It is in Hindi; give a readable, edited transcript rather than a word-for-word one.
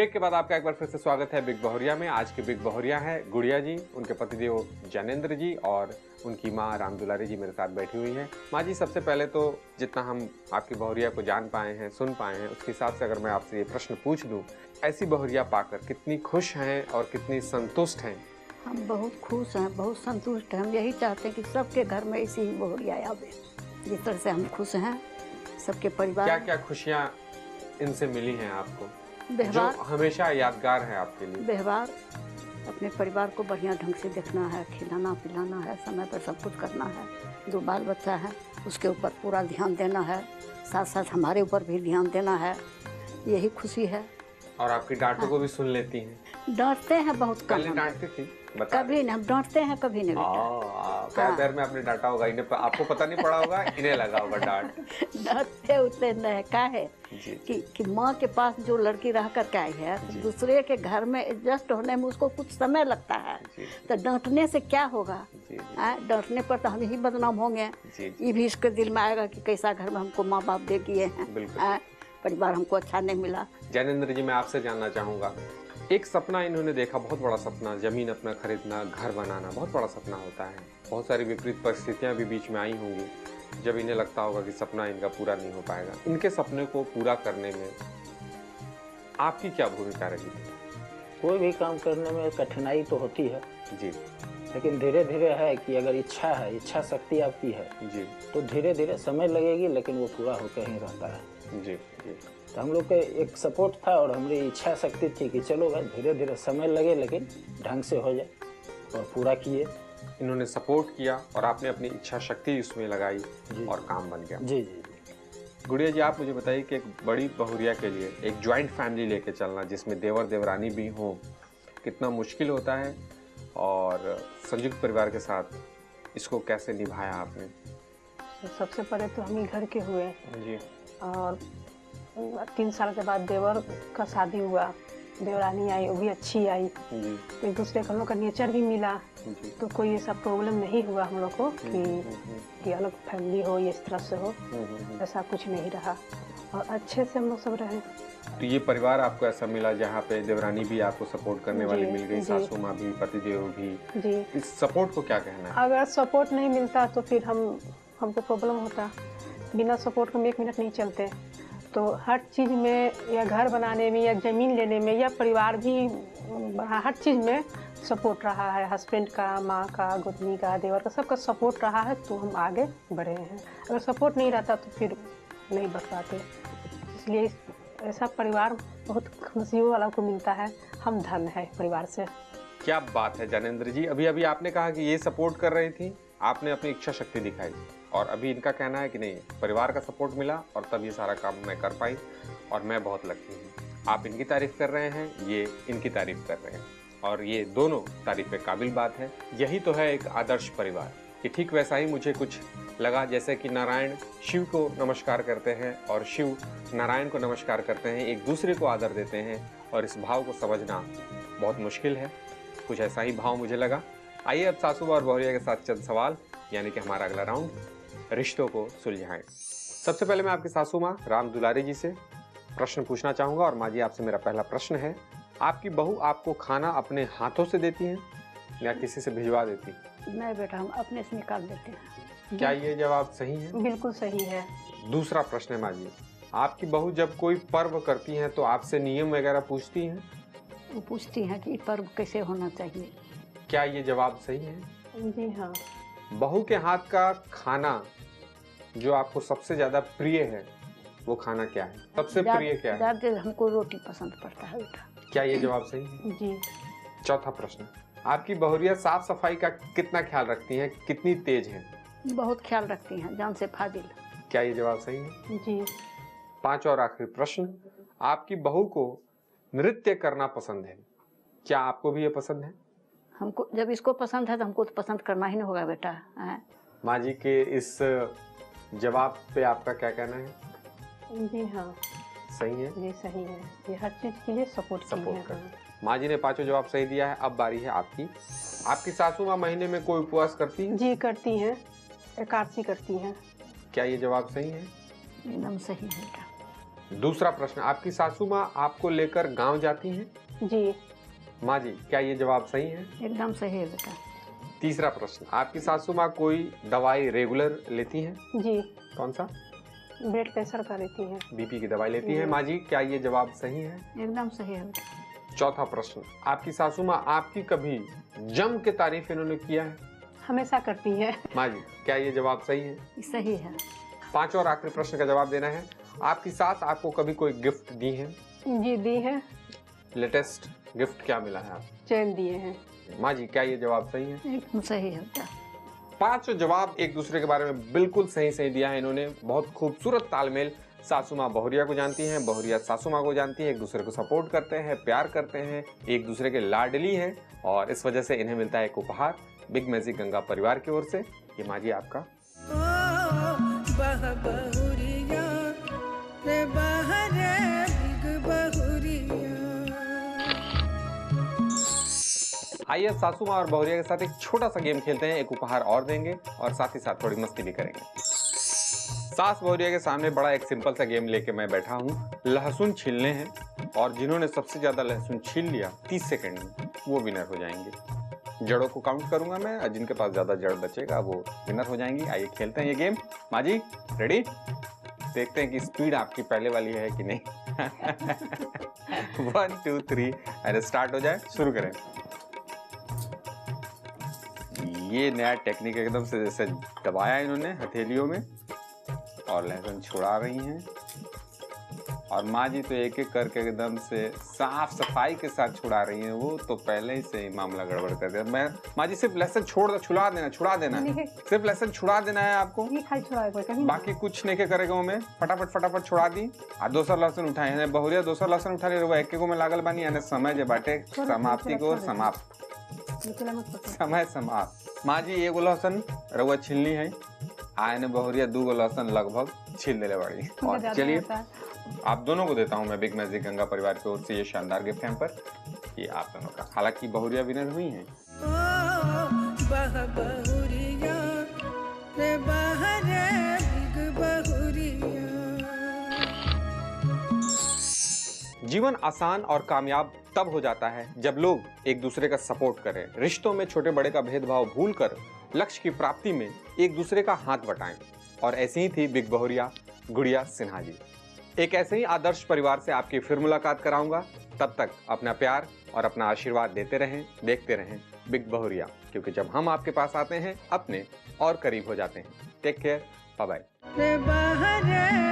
ब्रेक के बाद आपका एक बार फिर से स्वागत है बिग बहोरिया में। आज के बिग बहोरिया है गुड़िया जी, उनके पतिदेव ज्ञानेंद्र जी और उनकी माँ रामदुलारी जी मेरे साथ बैठी हुई हैं। माँ जी, सबसे पहले तो जितना हम आपकी बहोरिया को जान पाए हैं, सुन पाए हैं, उसके हिसाब से अगर मैं आपसे ये प्रश्न पूछ दूं, ऐसी बहोरिया पाकर कितनी खुश हैं और कितनी संतुष्ट हैं? हम बहुत खुश हैं, बहुत संतुष्ट हैं। हम यही चाहते हैं कि सबके घर में ऐसी ही बहोरिया आवे। जिस तरह से हम खुश हैं, सबके परिवार। क्या क्या खुशियाँ इनसे मिली हैं आपको जो व्यवहार, हमेशा यादगार है आपके लिए? व्यवहार, अपने परिवार को बढ़िया ढंग से देखना है, खिलाना पिलाना है, समय पर सब कुछ करना है। जो बाल बच्चा है उसके ऊपर पूरा ध्यान देना है, साथ साथ हमारे ऊपर भी ध्यान देना है। यही खुशी है। और आपकी डांटों को भी सुन लेती हैं? डांटते हैं बहुत कम। पहले डांटती थी, कभी नहीं, हम डांटते हैं कभी नहीं बेटा। पैर में आपने डांटा होगा, इन्हें आपको पता नहीं पड़ा होगा, इन्हें लगा होगा डांट। डांटते उतने नहीं का है कि माँ के पास जो लड़की रह कर के आई है, दूसरे के घर में एडजस्ट होने में उसको कुछ समय लगता है। तो डांटने से क्या होगा? डांटने पर तो हम ही बदनाम होंगे। ये भी इसके दिल में आएगा कि कैसा घर में हमको माँ बाप दे दिए हैं, परिवार हमको अच्छा नहीं मिला। ज्ञानेंद्र जी, मैं आपसे जानना चाहूँगा, एक सपना इन्होंने देखा, बहुत बड़ा सपना, जमीन अपना खरीदना, घर बनाना, बहुत बड़ा सपना होता है। बहुत सारी विपरीत परिस्थितियाँ भी बीच में आई होंगी जब इन्हें लगता होगा कि सपना इनका पूरा नहीं हो पाएगा। इनके सपने को पूरा करने में आपकी क्या भूमिका रही? कोई भी काम करने में कठिनाई तो होती है जी, लेकिन धीरे धीरे है कि अगर इच्छा है, इच्छा शक्ति आपकी है जी, तो धीरे धीरे समय लगेगी, लेकिन वो पूरा होकर ही रहता है। जी, जी। तो हम लोग के एक सपोर्ट था और हमारी इच्छा शक्ति थी कि चलो भाई धीरे धीरे समय लगे लेकिन ढंग से हो जाए, और पूरा किए। इन्होंने सपोर्ट किया और आपने अपनी इच्छा शक्ति उसमें लगाई और काम बन गया। जी जी जी। गुड़िया जी, आप मुझे बताइए कि एक बड़ी बहुरिया के लिए एक ज्वाइंट फैमिली लेके चलना, जिसमें देवर देवरानी भी हो, कितना मुश्किल होता है, और संयुक्त परिवार के साथ इसको कैसे निभाया आपने? तो सबसे पहले तो हम ही घर के हुए जी, और 3 साल के बाद देवर का शादी हुआ, देवरानी आई, वो भी अच्छी आई। जी, एक दूसरे का हम लोग का नेचर भी मिला, जी। तो कोई ऐसा प्रॉब्लम नहीं हुआ हम लोग को कि अलग फैमिली हो या इस तरह से हो, ऐसा कुछ नहीं रहा और अच्छे से हम लोग सब रहे। तो ये परिवार आपको ऐसा मिला जहाँ पे देवरानी भी आपको सपोर्ट करने वाली मिल गई, सासू माँ भी, पतिदेव भी। जी, इस सपोर्ट को क्या कहना है? अगर सपोर्ट नहीं मिलता तो फिर हमको प्रॉब्लम होता। बिना सपोर्ट के हम 1 मिनट नहीं चलते। तो हर चीज़ में, या घर बनाने में, या ज़मीन लेने में, या परिवार भी, हर चीज़ में सपोर्ट रहा है। हस्बैंड का, माँ का, गोतनी का, देवर का, सबका सपोर्ट रहा है, तो हम आगे बढ़े हैं। अगर सपोर्ट नहीं रहता तो फिर नहीं बढ़ पाते। इसलिए ऐसा परिवार बहुत खुशियों वाला को मिलता है। हम धन है परिवार से। क्या बात है ज्ञानेंद्र जी, अभी अभी आपने कहा कि ये सपोर्ट कर रही थी, आपने अपनी इच्छा शक्ति दिखाई, और अभी इनका कहना है कि नहीं, परिवार का सपोर्ट मिला और तब ये सारा काम मैं कर पाई और मैं बहुत लकी हूँ। आप इनकी तारीफ कर रहे हैं, ये इनकी तारीफ कर रहे हैं, और ये दोनों तारीफ के काबिल बात है। यही तो है एक आदर्श परिवार। कि ठीक वैसा ही मुझे कुछ लगा, जैसे कि नारायण शिव को नमस्कार करते हैं और शिव नारायण को नमस्कार करते हैं, एक दूसरे को आदर देते हैं, और इस भाव को समझना बहुत मुश्किल है। कुछ ऐसा ही भाव मुझे लगा। आइए अब सासू और बहुरिया के साथ चंद सवाल, यानी कि हमारा अगला राउंड, रिश्तों को सुलझाएं। सबसे पहले मैं आपकी सासू माँ रामदुलारी जी से प्रश्न पूछना चाहूँगा। और माँ जी, आपसे मेरा पहला प्रश्न है, आपकी बहू आपको खाना अपने हाथों से देती हैं या किसी से भिजवा देती? नहीं बेटा, हम अपने से निकाल देते हैं। क्या ये जवाब सही है? बिल्कुल सही है। दूसरा प्रश्न है माँ जी, आपकी बहू जब कोई पर्व करती हैं तो आपसे नियम वगैरह पूछती हैं? वो पूछती हैं कि पर्व कैसे होना चाहिए। क्या ये जवाब सही है? जी हाँ। बहू के हाथ का खाना जो आपको सबसे ज्यादा प्रिय है, वो खाना क्या है? सबसे प्रिय क्या है? ज़्यादा हमको रोटी पसंद पड़ता है बेटा। क्या ये जवाब सही है? जी। चौथा प्रश्न, आपकी बहुरिया साफ सफाई का कितना ख्याल रखती हैं, कितनी तेज हैं? बहुत ख्याल रखती हैं, जान से फाजिल। क्या ये जवाब सही है? जी। 5 और आखिरी प्रश्न, आपकी बहू को नृत्य करना पसंद है, क्या आपको भी ये पसंद है? हमको, जब इसको पसंद है तो हमको तो पसंद करना ही नहीं होगा बेटा। माँ जी के इस जवाब पे आपका क्या कहना है? जी हाँ, सही है? जी सही है। ये हर चीज़ के लिए सपोर्ट करते हैं। माँ जी ने 5 जवाब सही दिया है। अब बारी है आपकी। आपकी सासू माँ महीने में कोई उपवास करती है? जी करती हैं, एकादशी करती हैं। क्या ये जवाब सही है? एकदम सही है बेटा। दूसरा प्रश्न, आपकी सासू माँ आपको लेकर गांव जाती हैं? जी। माँ जी, क्या ये जवाब सही है? एकदम सही है बेटा। तीसरा प्रश्न, आपकी सासू माँ कोई दवाई रेगुलर लेती हैं? जी। कौन सा? ब्लड प्रेशर का लेती है। बीपी की दवाई लेती है। माँ जी, क्या ये जवाब सही है? एकदम सही है बेटा। चौथा प्रश्न, आपकी सासू माँ आपकी कभी जम के तारीफ इन्होंने किया है? हमेशा करती है। माँ जी, क्या ये जवाब सही है? सही है। पांचवा और आखिरी प्रश्न का जवाब देना है। आपकी सास आपको कभी कोई गिफ्ट दी है? जी दी है। लेटेस्ट गिफ्ट क्या मिला है आपको? चेन दिए हैं। माँ जी, क्या ये जवाब सही है? एकदम सही है बेटा। पांचों जवाब एक दूसरे के बारे में बिल्कुल सही सही दिया है इन्होंने। बहुत खूबसूरत तालमेल। सासू माँ बहुरिया को जानती हैं, बहुरिया सासू माँ को जानती है, एक दूसरे को सपोर्ट करते हैं, प्यार करते हैं, एक दूसरे के लाडली हैं और इस वजह से इन्हें मिलता है एक उपहार बिग मैजिक गंगा परिवार की ओर से। ये माँ जी आपका। आइए सासू माँ और बहुरिया के साथ एक छोटा सा गेम खेलते हैं, एक उपहार और देंगे और साथ ही साथ थोड़ी मस्ती भी करेंगे। सास बहुरिया के सामने बड़ा एक सिंपल सा गेम लेके मैं बैठा हूँ। लहसुन छीलने हैं और जिन्होंने सबसे ज्यादा लहसुन छील लिया 30 सेकंड में वो विनर हो जाएंगे। जड़ों को काउंट करूंगा मैं और जिनके पास ज्यादा जड़ बचेगा वो विनर हो जाएंगी। आइए खेलते हैं ये गेम। माँ जी रेडी? देखते हैं कि स्पीड आपकी पहले वाली है कि नहीं। 1 2 3 अरे स्टार्ट हो जाए, शुरू करें। ये नया टेक्निक एकदम से जैसे दबाया इन्होंने हथेलियों में और लहसुन छुड़ा रही हैं और माँ जी तो एक एक करके एकदम से साफ सफाई के साथ छुड़ा रही हैं। वो तो पहले ही से ही मामला गड़बड़ कर दिया। मैं माँ जी सिर्फ लहसुन छुड़ा देना है। सिर्फ लहसुन छुड़ा देना है आपको, बाकी कुछ नहीं के करेगा। मैं फटाफट छुड़ा दी और दूसरा लहसुन उठाए हैं। बहुरिया दूसरा लहसुन उठा ले, वो एक को में लागल बानी यानी समय जे बाटे समाप्ति को और समाप्त समय समाप्त। माँ जी एगो लहसुन रउआ छीलनी है, आयने बहुरिया 2 लहसुन लगभग छील देले बाड़ी। और चलिए आप दोनों को देता हूँ मैं बिग मैजिक गंगा परिवार की ओर से ये शानदार गिफ्ट हैम्पर, ये आप दोनों का। हालांकि बहुरिया विनर हुई हैं। जीवन आसान और कामयाब तब हो जाता है जब लोग एक दूसरे का सपोर्ट करें, रिश्तों में छोटे बड़े का भेदभाव भूलकर लक्ष्य की प्राप्ति में एक दूसरे का हाथ बटाएं। और ऐसी ही थी बिग बहुरिया गुड़िया सिन्हा जी। एक ऐसे ही आदर्श परिवार से आपकी फिर मुलाकात कराऊंगा। तब तक अपना प्यार और अपना आशीर्वाद देते रहें, देखते रहें बिग बहुरिया, क्योंकि जब हम आपके पास आते हैं अपने और करीब हो जाते हैं। Take care, bye bye.